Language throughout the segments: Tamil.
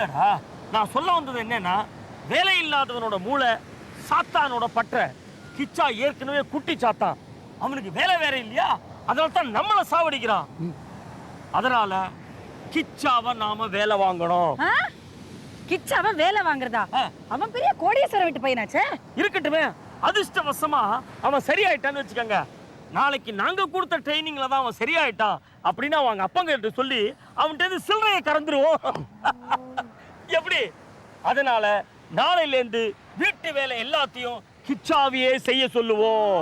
இல்லடா, நான் சொல்ல வந்தது என்னன்னா, வேலை இல்லாதவனோட மூளை சாத்தானோட பற்ற. கிச்சா ஏற்கனவே குட்டி சாத்தான், அவனுக்கு வேலை வேற இல்லையா, அதனால தான் நம்மள சாவடிக்கிறான். அதனால கிச்சாவை நாம வேலை வாங்கணும். கிச்சாவை வேலை வாங்குறதா? அவன் பெரிய கோடீஸ்வரன் வீட்டு பையனாச்சே. இருக்கட்டுமே, அதிர்ஷ்டவசமா அவன் சரியாயிட்டான்னு வச்சுக்கோங்க. நாளைக்கு நாங்க கொடுத்த ட்ரைனிங்ல தான் அவன் சரியாயிட்டான் அப்படின்னா அவங்க அப்பங்கிட்ட சொல்லி அவன்கிட்ட சில்லறையை கறந்துருவோம். எப்படி? அதனால நாளையில இருந்து வீட்டு வேலை எல்லாத்தையும் கிச்சாவியே செய்ய சொல்லுவோம்.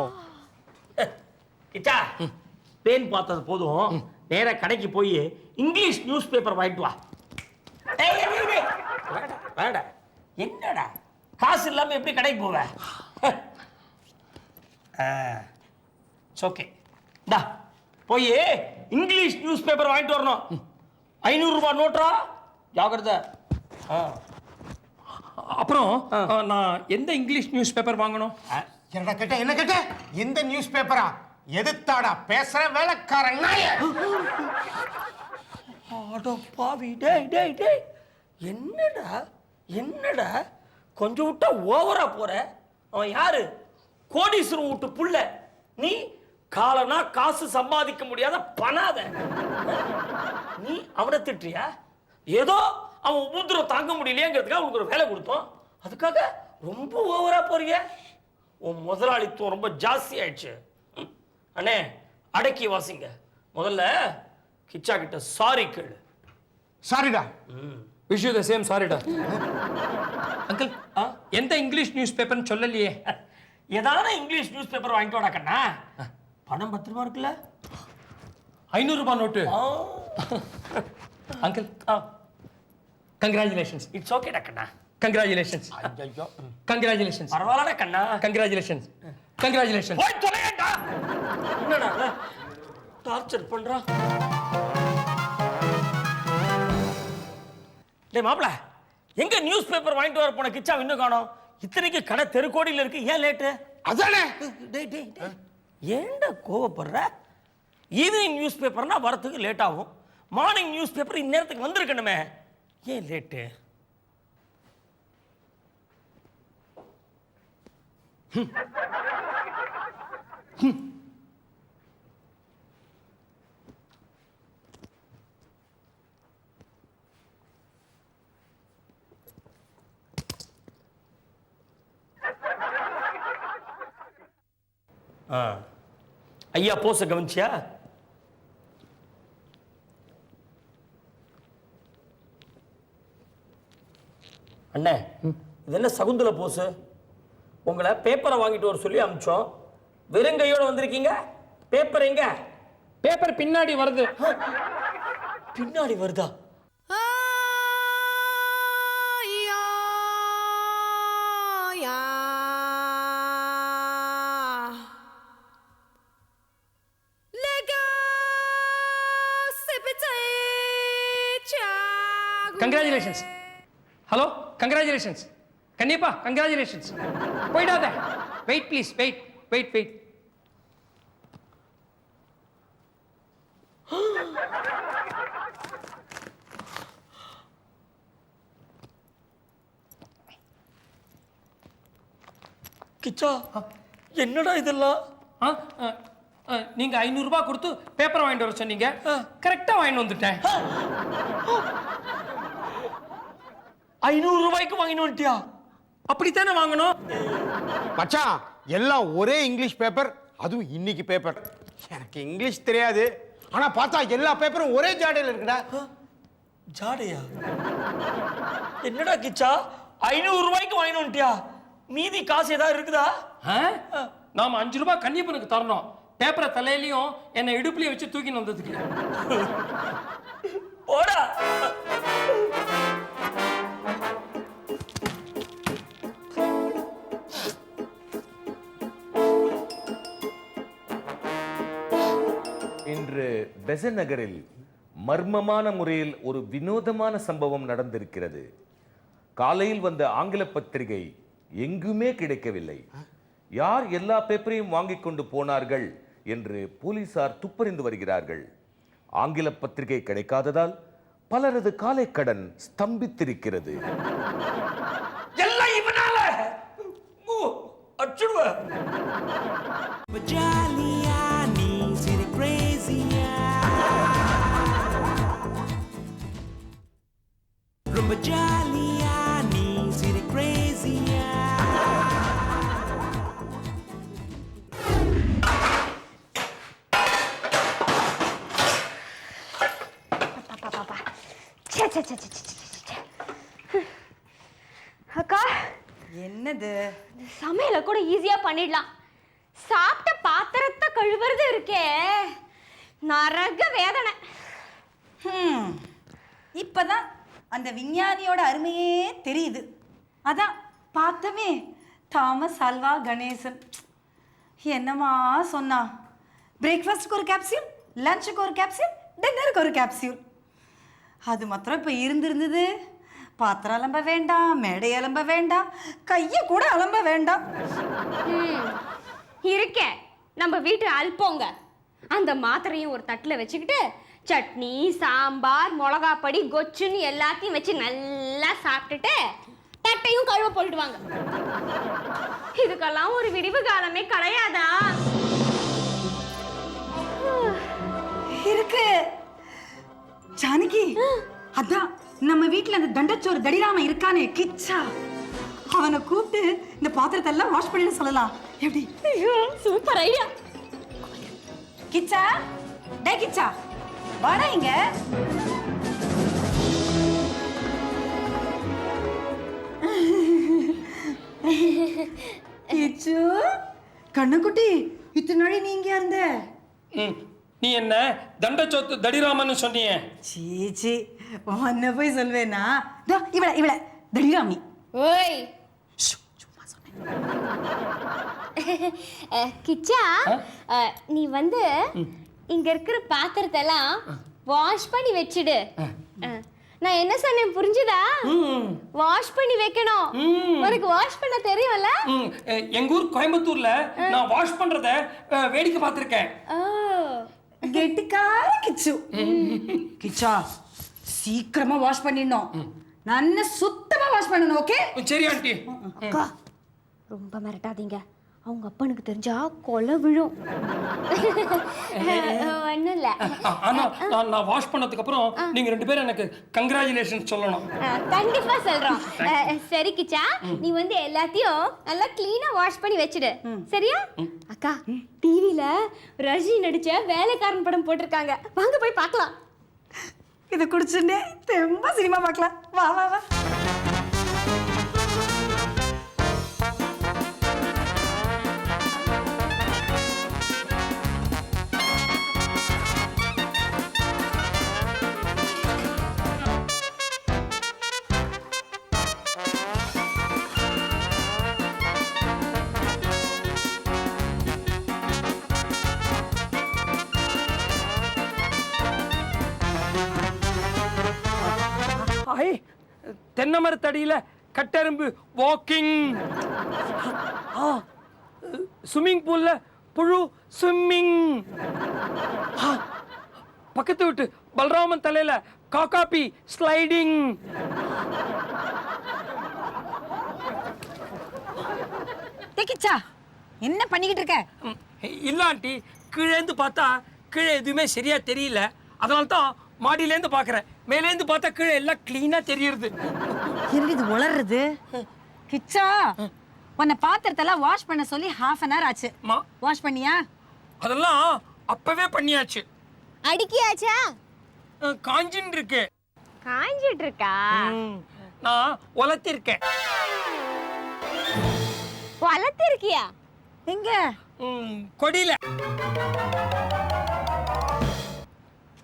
கிச்சா, பேன் பார்த்தது போதும், நேரா கடைக்கு போய் இங்கிலீஷ் நியூஸ் பேப்பர் வாங்கிட்டு வா. என்னடா காசு இல்லாம எப்படி கடைக்கு போவ? ஓகே, டா போய் இங்கிலீஷ் நியூஸ் பேப்பர் வாங்கிட்டு வரணும். 500 ரூபாய் நோட்டா, ஜாகிரதை. அப்புறம் நான் எந்த இங்கிலீஷ் நியூஸ் பேப்பர் வாங்கணும்? என்னடா கேட்ட? என்ன கேட்ட? எந்த நியூஸ் பேப்பரா? எதுத்தாடா பேசுற வேலைக்காரன் நாய? அட பாவி, டேய் டேய் டேய், என்னடா என்னடா கொஞ்சம் விட்டா ஓவரா போற. அவன் யாரு? கோடீஸ்வரன் வீட்டு புள்ள. நீ காலனா காசு சம்பாதிக்க முடியாத பணாத. நீ அவனை திட்டுறியா? ஏதோ அவன் உபத்திரம் தாங்க முடியலையேங்கிறதுக்காக அவனுக்கு ஒரு வேலை கொடுத்தோம், அதுக்காக ரொம்ப ஓவரா போறீங்க. உன் முதலாளித்துவம் ரொம்ப ஜாஸ்தி ஆயிடுச்சு. அண்ணே, அடக்கி வாசிங்க. முதல்ல கிச்சா கிட்ட சாரி கேளு. சாரிடா. விஷ் யூ தி சேம் சாரிடா. அங்கிள், எந்த இங்கிலீஷ் நியூஸ் பேப்பர்னு சொல்லலையே. ஏதான இங்கிலீஷ் நியூஸ் பேப்பர் வாங்கிட்டு வாடா கண்ணா. பணம் 10 ரூபா இருக்குல்ல, 500 ரூபாய் note. Uncle, congratulations. It's okay டா கண்ணா. கங்க்ராச்சுலேஷன்ஸ். ஐயோ, கங்க்ராச்சுலேஷன்ஸ். பரவாயில்லடா கண்ணா. கங்க்ராச்சுலேஷன்ஸ். கங்க்ராச்சுலேஷன்ஸ். போய் தொலையடா. என்னடா டார்ச்சர் பண்றான்? டேய் மாப்ள, எங்க நியூஸ் பேப்பர் வாங்கிட்டு வர போன கிச்சா இன்னும் காணோம். இத்தனைக்கு கடை தெருக்கோடியில் இருக்கு, ஏன் லேட்டு? அதானே. டேய் டேய் டேய், ஏன்டா கோவப்படுற? ஈவினிங் நியூஸ் பேப்பர்னா வரதுக்கு லேட் ஆகும். மார்னிங் நியூஸ் பேப்பர் இந்நேரத்துக்கு வந்திருக்கணுமே, ஏன் லேட்டு? ஐயா போஸ கவனிச்சியா? அண்ணே, இது என்ன சகுந்தல போஸ்? உங்களை பேப்பரை வாங்கிட்டு வர சொல்லி அனுப்பிச்சோம், வெறுங்கையோட வந்திருக்கீங்க. பேப்பர் எங்க? பேப்பர் பின்னாடி வருது. பின்னாடி வருதா? கங்க்ராச்சுலேஷன்ஸ். Hello, congratulations. கண்டிப்பா கங்க்ராச்சுலேஷன்ஸ். போயிடாத. Wait please, wait wait wait. Kichcha, என்னடா இதெல்லாம்? நீங்க 500 ரூபாய் கொடுத்து பேப்பர் வாங்கிட்டு வர சொன்னீங்க, கரெக்டா வாங்கிட்டு வந்துட்டேன். 500 ரூபாய்க்கு வாங்கிட்டு வந்துட்டியா? அப்படித்தானே வாங்கணும். மச்சான், எல்லாம் ஒரே இங்கிலீஷ் பேப்பர், அதுவும் இன்னைக்கு பேப்பர். எனக்கு இங்கிலீஷ் தெரியாது, ஆனா பார்த்தா எல்லா பேப்பரும் ஒரே ஜாடையில இருக்குடா. ஜாடையா? என்னடா கிச்சா, 500 ரூபாய்க்கு வாங்கிட்டு வந்துட்டியா? மீதி காசு ஏதாவது இருக்குதா? நாம 5 ரூபாய் கன்னியப்பனுக்கு தரணும். பேப்பரை தலையிலையும் என்னை இடுப்புலயே வச்சு தூக்கின்னு வந்ததுக்கு. போடா. இன்று பெசன் நகரில் மர்மமான முறையில் ஒரு வினோதமான சம்பவம் நடந்திருக்கிறது. காலையில் வந்த ஆங்கில பத்திரிகை எங்குமே கிடைக்கவில்லை. யார் எல்லா பேப்பரையும் வாங்கிக் கொண்டு போனார்கள் என்று போலீசார் துப்பறிந்து வருகிறார்கள். ஆங்கில பத்திரிகை கிடைக்காததால் பலரது காலை கடன் ஸ்தம்பித்திருக்கிறது. எல்லாம் இவனால அச்சுடுவ. ரொம்ப ஜாலியா நீ சிரி கிரேசியா. அக்கா, என்னது? சமையல கூட ஈஸியா பண்ணிடலாம். சாப்பிட்ட பாத்திரத்தை கழுவுறது இருக்கே நரக வேதனை. இப்பதான் அந்த விஞ்ஞானியோட அருமையே தெரியுது. அதான் பார்த்தமே தாமஸ் அல்வா கணேசன் என்னமா சொன்னா, பிரேக்ஃபாஸ்ட்டுக்கு ஒரு கேப்சியூல், லஞ்சுக்கு ஒரு கேப்சியூல், டின்னருக்கு ஒரு கேப்சியூல். அது மாத்திரம் இப்போ இருந்திருந்தது, பாத்திரம் அலம்ப வேண்டாம், மேடை அலம்ப வேண்டாம், கையை கூட அலம்ப வேண்டாம். இருக்கேன் நம்ம வீட்டு அல்போங்க. அந்த மாத்திரையும் ஒரு தட்டில் வச்சுக்கிட்டு சட்னி, சாம்பார், மிளகாப்பொடி, கொச்சுன்னு எல்லாத்தையும் வச்சு நல்லா சாப்பிட்டுட்டு தட்டையும் கழுவ போட்டுடுவாங்க. இதுக்கெல்லாம் ஒரு விடிவு காலமே கிடையாதா? இருக்கு ஜானகி. அதான் நம்ம வீட்டுல அந்த தண்டச்சோறு தடிராம இருக்கானே கிச்சா, அவனை கூப்பிட்டு இந்த பாத்திரத்தை எல்லாம் வாஷ் பண்ணி சொல்லலாம். எப்படி? Super idea. கிச்சா, டே கிச்சா, வாடா இங்க. கிச்சு, கண்ணுக்குட்டி, இத்தனை நாளை நீ இங்க இருந்த? நீ என்ன தண்டச்சோத்து தடிராமன்னு சொன்னியே? சீச்சி, உன்னை போய் சொல்வேனா? இவள தடிராமி. ஓய் கிச்சா, நீ வந்து இங்க இருக்கிற பாத்திரத்தை எல்லாம் வாஷ் பண்ணி வச்சிடு. நான் என்ன சொன்னேன் புரிஞ்சுதா? வாஷ் பண்ணி வைக்கணும். உனக்கு வாஷ் பண்ண தெரியும்ல? எங்க ஊர் கோயம்புத்தூர்ல நான் வாஷ் பண்றத வேடிக்கை பார்த்திருக்கேன். கெட்டிக்கார கிச்சு. கிச்சா, சீக்கிரமா வாஷ் பண்ணிடணும். நல்ல சுத்தமா வாஷ் பண்ணணும். ஓகே? சரி ஆண்டி. அக்கா, ரொம்ப மிரட்டாதீங்க. அவங்க அப்பனுக்கு தெரிஞ்சா கொலை விழும். ஒண்ணும் இல்ல. ஆனா நான் வாஷ் பண்ணதுக்கு அப்புறம் நீங்க ரெண்டு பேரும் எனக்கு கங்க்ராச்சுலேஷன் சொல்லணும். கண்டிப்பா சொல்றோம். சரி கிச்சா, நீ வந்து எல்லாத்தையும் நல்லா கிளீனா வாஷ் பண்ணி வச்சிடு. சரியா? அக்கா, டிவில ரஜினி நடிச்ச வேலைக்காரன் படம் போட்டிருக்காங்க. வாங்க போய் பார்க்கலாம். இதை குடிச்சுட்டே ரொம்ப சினிமா பார்க்கலாம். வா வா வா. தென்னை மரத்தடியில கட்டெரும்பு வாக்கிங். ஸ்விம்மிங் பூல்ல புழு ஸ்விம்மிங். பக்கத்து விட்டு பலராமன் தலையில காக்காப்பி ஸ்லைடிங். கிச்சா, என்ன பண்ணிக்கிட்டு இருக்க? இல்ல ஆண்டி, கீழேந்து பார்த்தா கீழே எதுவுமே சரியா தெரியல. அதனால தான் மாடியிலேருந்து பார்க்குறேன். மேலேருந்து பார்த்தா கீழே எல்லாம் கிளீனா தெரியுது. என்ன இது உளறது? கிச்சா, உன்னை பாத்திரத்தெல்லாம் வாஷ் பண்ண சொல்லி ½ an hour ஆச்சு. வாஷ் பண்ணியா? அதெல்லாம் அப்பவே பண்ணியாச்சு. அடிக்கியாச்சா? காஞ்சின்னு இருக்கு. காஞ்சிட்டு இருக்கா? நான் உலர்த்திருக்கேன். வளர்த்திருக்கியா? எங்க? கொடியில.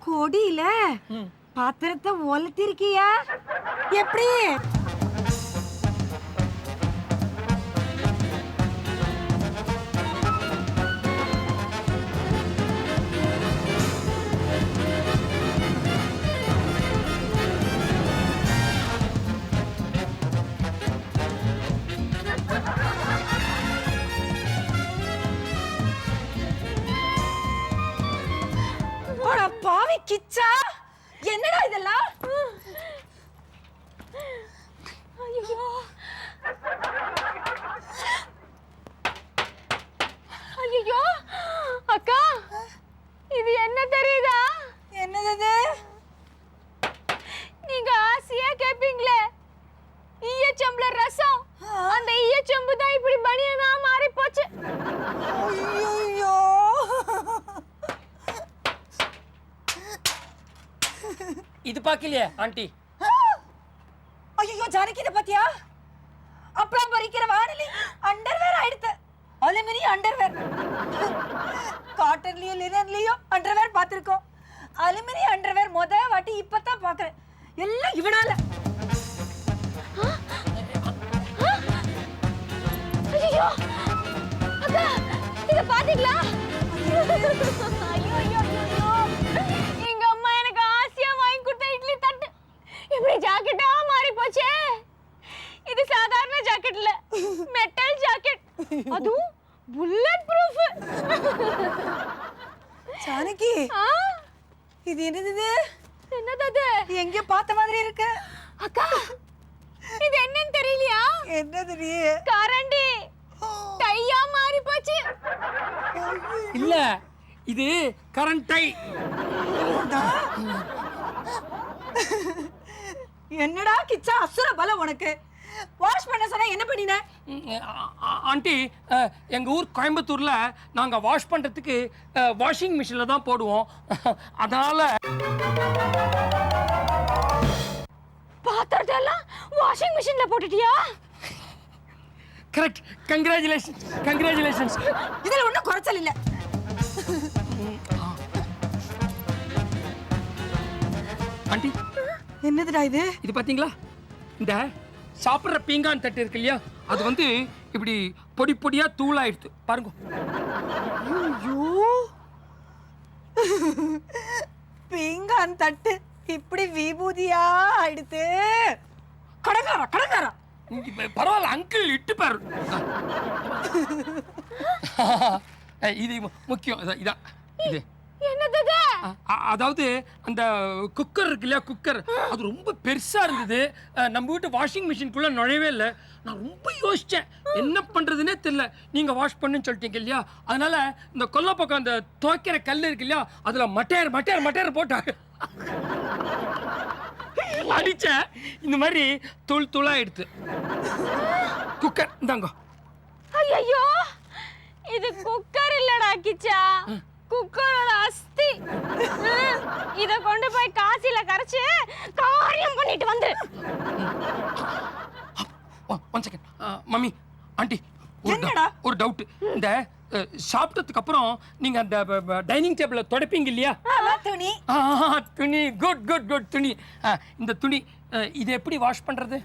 கொடியில பாத்திரத்தை உலர்த்திருக்கியா? எப்படி? பாவி கிச்சா, என்னடா இதெல்லாம்? அக்கா இது என்ன தெரியுதா? என்னது இது? நீங்க ஆசையா கேப்பீங்களே ஈயச்சம்புல ரசம், அந்த ஈயச்சம்பு தான் இப்படி பனியனா மாறி போச்சு. ஐயோ, இது பார்க்கலையே ஆண்டி? ஐயோ ஜானகி, இதை பாத்தியா? அப்புறம் பறிக்கிற வானலி அண்டர்வேர் ஆயிடுத்து. Aluminium underwear. காட்டன்லயும் லினன்லயும் அண்டர்வேர் பார்த்திருக்கோம். அலுமினி அண்டர்வேர் முத வாட்டி இப்பதான் பாக்குறேன். எல்லாம் இவனால. ஐயோ அக்கா, இத பாத்தீங்களா? ஐயோ ஐயோ ஐயோ, எங்க அம்மா எனக்கு ஆசையா வாங்கி கொடுத்த இட்லி தட்டு இப்படி ஜாக்கெட்டா மாறி போச்சே. இது சாதாரண ஜாக்கெட் இல்ல, மெட்டல் ஜாக்கெட், அதுவும் புல்லட் ப்ரூஃப். ஜானகி, இது என்னது? என்னது? எங்க பார்த்த மாதிரி இருக்கு. அக்கா இது என்னன்னு தெரியலையா? என்னது நீ? கரண்டி டையா மாறி போச்சு. இல்ல, இது கரண்ட் டை. என்னடா கிச்சா அசுர பலம் உனக்கு. வாஷ் பண்ண சொன்னா என்ன பண்ணின? ஆண்டி, எங்க ஊர் கோயம்புத்தூர்ல நாங்க வாஷ் பண்றதுக்கு வாஷிங் மிஷின்ல தான் போடுவோம். அதனால பாத்திரத்தெல்லாம் வாஷிங் மிஷின்ல போட்டுட்டியா? கரெக்ட். Congratulations, congratulations. இதுல ஒண்ணும் குறைச்சல் இல்ல. ஆண்டி, என்னதுடா இது? இது பாத்தீங்களா? இந்த சாப்பிட்ற பீங்கான் தட்டு இருக்கு இல்லையா, அது வந்து இப்படி பொடி பொடியா தூளாயிடுது பாருங்க. ஐயோ, பீங்கான் தட்டு இப்படி விபூதியா ஆயிடுத்து. கடங்காரா கடங்காரா. பரவாயில்ல அங்கிள், இட்டு பாரு. இது முக்கியம். இதான் இது. என்னது? அதாவது அந்த குக்கர் இருக்கு இல்லையா, குக்கர் அது ரொம்ப பெருசா இருந்தது. நம்ம வீட்டு வாஷிங் மிஷின்குள்ள நுழையவே இல்லை. நான் ரொம்ப யோசிச்சேன், என்ன பண்றதுன்னே தெரியல. நீங்க வாஷ் பண்ணுன்னு சொல்லிட்டீங்க இல்லையா, அதனால இந்த கொல்லை பக்கம் அந்த துவைக்கிற கல் இருக்கு இல்லையா, அதுல மட்டையர் மட்டையர் மட்டையர் போட்டாங்க. அடிச்ச இந்த மாதிரி தூள் தூளா எடுத்து குக்கர் இந்தாங்க. ஐயோ, இது குக்கர் இல்லடா கிச்சா, குக்கரோட அஸ்தி. இத கொண்டு போய் காசில கரைச்சு காரியம் பண்ணிட்டு வந்துரு. ஒன் செகண்ட் மம்மி, ஆண்டி, என்னடா? ஒரு டவுட். இந்த சாப்பிட்டதுக்கு அப்புறம் நீங்க அந்த டைனிங் டேபிள துடைப்பீங்க இல்லையா? துணி. துணி. Good good good. துணி. இந்த துணி இது எப்படி வாஷ் பண்றது?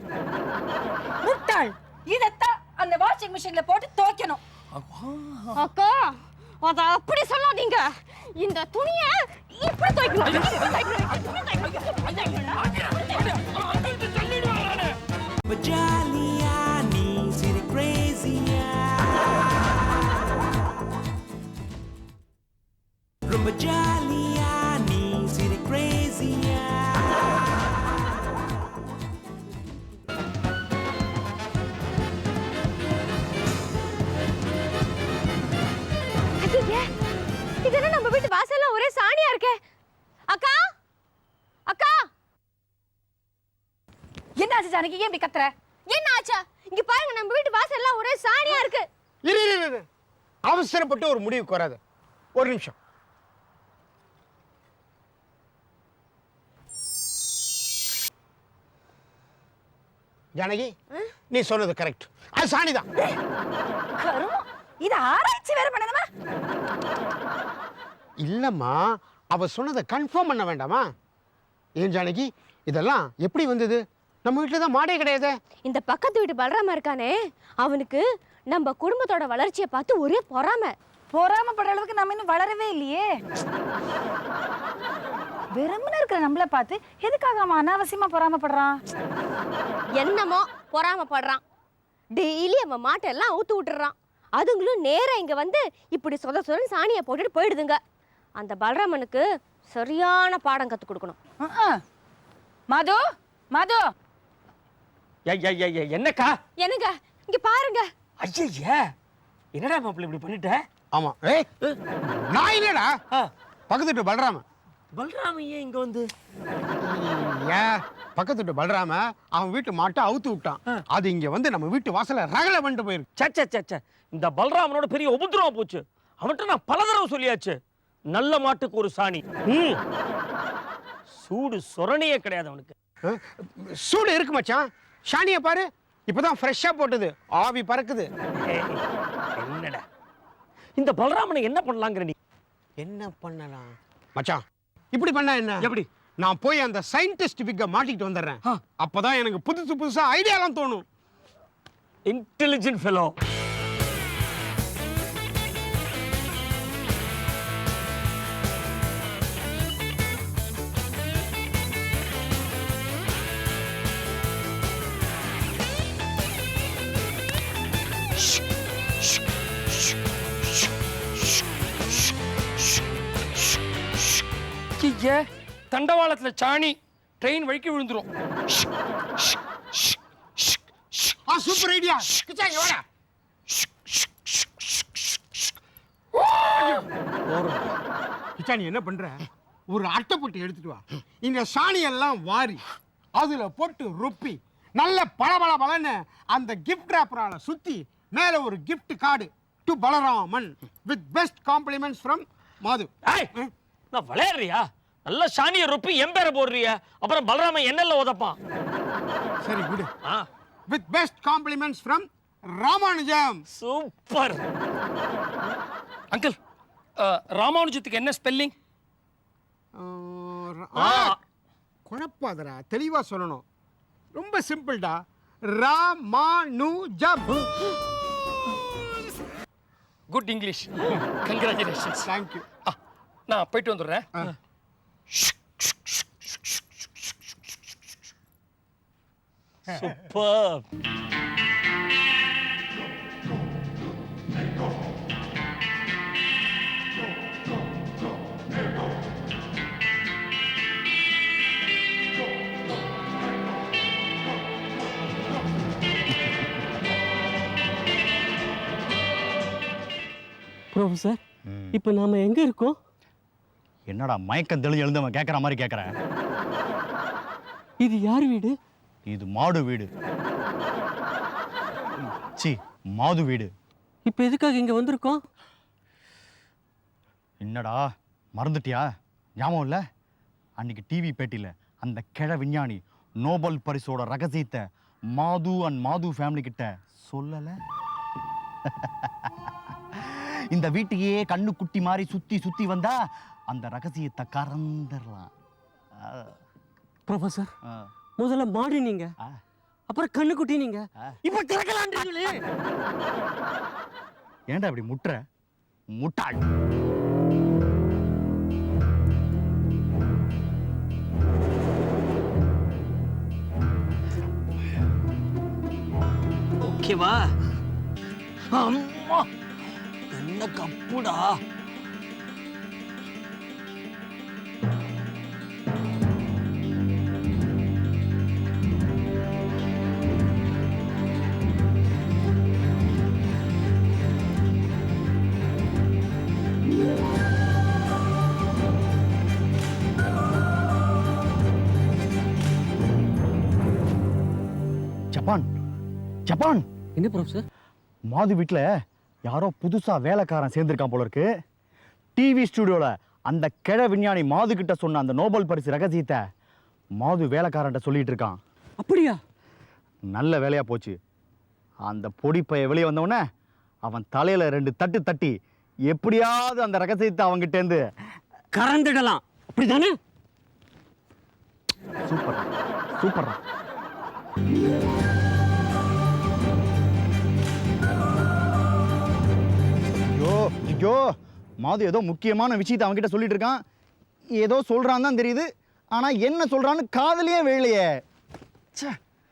முட்டாள், இதத்தான் அந்த வாஷிங் மிஷின்ல போட்டு துவைக்கணும். அக்கா, அத அப்படி சொல்லாதீங்க. இந்த துணியை இப்படி But jolly-ஆ நீ சிரி crazy-ஆ. ரொம்ப ஜாலியா நீ சிரி crazy-ஆ. இதெல்லாம் நம்ம வீட்டு வாசல்ல ஒரே சாணியா இருக்கே. அக்கா அக்கா, என்ன ஆச்சு ஜானகி, ஏன் இப்படி கத்துற? என்ன ஆச்சா? இங்க பாருங்க, நம்ம வீட்டு வாசல்ல ஒரே சாணியா இருக்கு. இரு, அவசரப்பட்டு ஒரு முடிவுக்கு வராது. ஒரு நிமிஷம். ஜானகி, நீ சொன்னது கரெக்ட். அது சாணிதான். கருமம், இது ஆராய்ச்சி வேற பண்ணணுமா? இல்லம்மா, அவ சொன்னதை கன்ஃபார்ம் பண்ண வேண்டாமா? ஏன் ஜானகி, இதெல்லாம் எப்படி வந்தது? நம்ம வீட்டில் தான் மாடே கிடையாது. இந்த பக்கத்து வீட்டு பலராம இருக்கானே, அவனுக்கு நம்ம குடும்பத்தோட வளர்ச்சியை பார்த்து ஒரே பொறாமை. பொறாமப்படுற அளவுக்கு நம்ம இன்னும் வளரவே இல்லையே. வெறுமனே இருக்கிற நம்மள பார்த்து எதுக்காக அவன் அனாவசியமா பொறாமப்படுறான்? என்னமோ பொறாமப்படுறான். டெய்லி அவன் மாட்டெல்லாம் ஊத்து விட்டுறான். அதுங்களும் நேரா இங்க வந்து இப்படி சொத சொதன்னு சாணியை போட்டுட்டு போயிடுதுங்க. அந்த பலராமனுக்கு சரியான பாடம் கத்து கொடுக்கணும். மது, மது, என்னக்கா? என்னங்க இங்க பாருங்க. ஐயா, என்னடா மாப்பிள்ள இப்படி பண்ணிட்ட? ஆமா. ஏய், நான் இல்லடா, பக்கத்து வீட்டு பலராம. பல்ராம ஏன் இங்க வந்து? ஏன் பக்கத்து வீட்டு பலராம அவன் வீட்டு மாட்டை அவுத்து விட்டான். அது இங்க வந்து நம்ம வீட்டு வாசல்ல ரகலை பண்ணிட்டு போயிருக்கு. சச்ச இந்த பல்ராமனோட பெரிய உபதிரவம் போச்சு. அவன்கிட்ட நான் பல தடவை சொல்லியாச்சு, நல்ல மாட்டுக்கு ஒரு சாணி. சூடு சொரணையே கிடையாது அவனுக்கு. சூடு இருக்கு மச்சான். ஷானிய பாரு, இப்பதான் ஃப்ரெஷ்ஷா போட்டது, ஆவி பறக்குது. என்னடா இந்த பல்ராமனை என்ன பண்ணலாங்கிற நீ? என்ன பண்ணலாம் மச்சான்? இப்படி பண்ணா என்ன? எப்படி? நான் போய் அந்த சயின்டிஸ்ட் விக்க மாட்டிக்கிட்டு வந்துடுறேன். அப்பதான் எனக்கு புதுசா ஐடியாலாம் தோணும். Intelligent fellow. தண்டவாளத்துல சாணி ட்ரெயின் வழிக்கு விழுந்துரும். Super idea. கிச்சாங்க வாடா. கிச்சா நீ என்ன பண்ற? ஒரு அட்டை போட்டு எடுத்துட்டு வா. இந்த சாணி எல்லாம் வாரி அதுல போட்டு ருப்பி நல்ல பளபளன்னு அந்த கிஃப்ட் ராப்பரால சுத்தி மேல ஒரு gift card to Balaraman with best compliments from மாது. நான் விளையாடுறியா? நல்ல சாணியை ரொப்பி என் பேரை போடுறிய, அப்புறம் பலராமன் என்னல்ல உதப்பான். சரி குடு. With best compliments from Ramanujam. Super. Uncle, ராமானுஜத்துக்கு என்ன ஸ்பெல்லிங்? குழப்பாதரா, தெளிவா சொல்லணும். ரொம்ப சிம்பிள்டா, Ramanujam. Good English. Congratulations. Thank you. நான் போயிட்டு வந்துடுறேன். சூப்பர். ப்ரொஃபசர், இப்போ நாம எங்க இருக்கோம்? என்னடா மயக்கம் தெளிஞ்சு எழுந்தவன் கேட்குற மாதிரி கேட்குற? இது யார் வீடு? இது மாடு வீடு. சி, மாது வீடு. இப்போ எதுக்காக இங்க வந்திருக்கோம்? என்னடா மறந்துட்டியா? ஞாபகம் இல்லை? அன்னைக்கு டிவி பேட்டியில் அந்த கிழ விஞ்ஞானி நோபல் பரிசோட ரகசியத்தை மாது அண்ட் மாது ஃபேமிலி கிட்ட சொல்லலை? இந்த வீட்டையே கண்ணு குட்டி மாதிரி சுத்தி சுத்தி வந்தா அந்த ரகசியத்தை கறந்துடலாம். ப்ரொஃபசர், முதல்ல மாடு நீங்க, அப்புறம் கண்ணுக்குட்டி நீங்க, இப்ப திறக்கலான்றீங்களே. ஏன்டா இப்படி முட்டுற? முட்டாள். ஓகேவா? அம்மா என்ன கப்புடா. Japan Japan. என்ன ப்ரொஃபசர்? மாது வீட்டில் யாரோ புதுசா வேலைக்காரன் சேர்ந்திருக்கான் போல இருக்கு. டிவி ஸ்டுடியோல அந்த கிழ விஞ்ஞானி மாது கிட்ட சொன்ன அந்த நோபல் பரிசு ரகசியத்தை மாது வேலைக்காரன்ட்ட சொல்லிட்டு இருக்கான். அப்படியா? நல்ல வேலையா போச்சு. அந்த பொடி பைய வெளியே வந்தவொடனே அவன் தலையில 2 தட்டு தட்டி எப்படியாவது அந்த ரகசியத்தை அவங்கிட்ட இருந்து கறந்துடலாம். அப்படிதானே? Super super. ஐயோ, மாது ஏதோ முக்கியமான விஷயத்தை அவன்கிட்ட சொல்லிட்டு இருக்கான். ஏதோ சொல்றான் தான் தெரியுது, ஆனா என்ன சொல்றான்னு காதலியே வேலையே.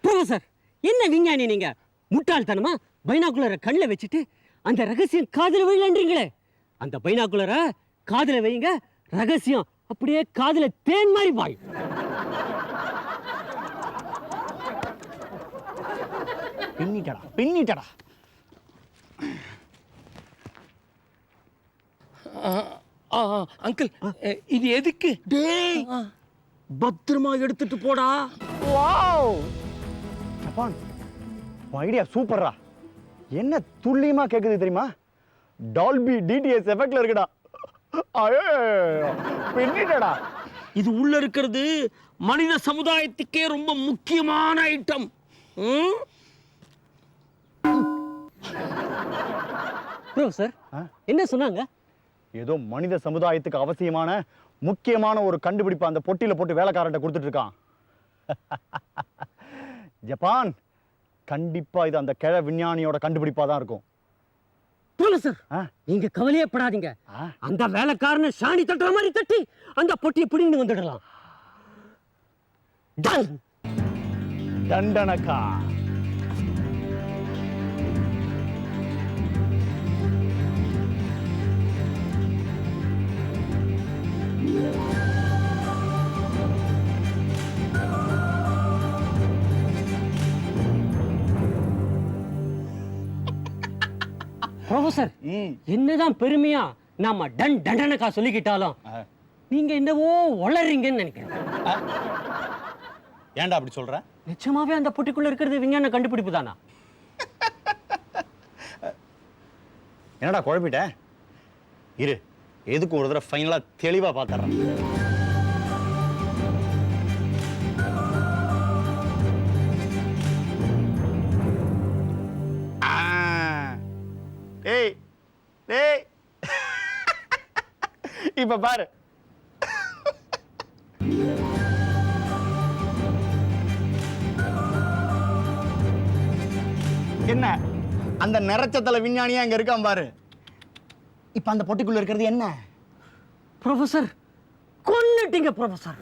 ப்ரொஃபசர், என்ன விஞ்ஞானி நீங்க? முட்டாள்தனமா பைனாகுலரை கண்ணில் வச்சுட்டு அந்த ரகசியம் காதுல வைலன்றீங்களே. அந்த பைனாகுலரை காதுல வைங்க, ரகசியம் அப்படியே காதுல தேன் மாதிரி பாய். பின்னிட்டடா பின்னிட்டடா. அங்கிள் இது எதுக்கு? டேய் பத்திரமா எடுத்துட்டு போடா. வாவ் ஜப்பான் ஐடியா சூப்பர்ரா. என்ன துல்லியமா கேக்குது தெரியுமா? டால்பி டிடிஎஸ் எஃபெக்ட்ல இருக்குடா. ஐயோ பின்னிட்டடா. இது உள்ள இருக்கிறது மனித சமுதாயத்துக்கே ரொம்ப முக்கியமான ஐட்டம். சார் என்ன சொன்னாங்க? ஏதோ மனித சமுதாயத்துக்கு அவசியமான முக்கியமான ஒரு கண்டுபிடிப்பு அந்த பொட்டியில போட்டு வேலைக்காரன்ட்ட கொடுத்துட்டு இருக்கான். ஜப்பான் கண்டிப்பா இது அந்த கிழ விஞ்ஞானியோட கண்டுபிடிப்பா தான் இருக்கும். சார் நீங்க கவலையப்படாதீங்க. அந்த வேலைக்காரனை சாணி தட்டுற மாதிரி தட்டி அந்த பொட்டியை பிடின்னு வந்துடலாம். தண்டனக்கா. ப்ரொஃபசர் என்னதான் பெருமையா நாம தண்டனக்கா சொல்லிக்கிட்டாலும் நீங்க என்னவோ வளர்றீங்கன்னு நினைக்கிறேன். ஏன்டா அப்படி சொல்ற? நிச்சயமாவே அந்த பொட்டிக்குள்ள இருக்கிறது விஞ்ஞான கண்டுபிடிப்பு தானா? என்னடா குழப்பிட்ட? இரு எதுக்கு ஒரு தடவை ஃபைனலா தெளிவா பாத்துறேன். ஏய் டேய் இப்ப பாரு. என்ன அந்த நிறச்சத்தல விஞ்ஞானியா அங்க இருக்கான் பாரு. இப்ப அந்த பொட்டிக்குள்ள இருக்கிறது என்ன? ப்ரொஃபசர் கொன்னுட்டீங்க ப்ரொஃபசர்.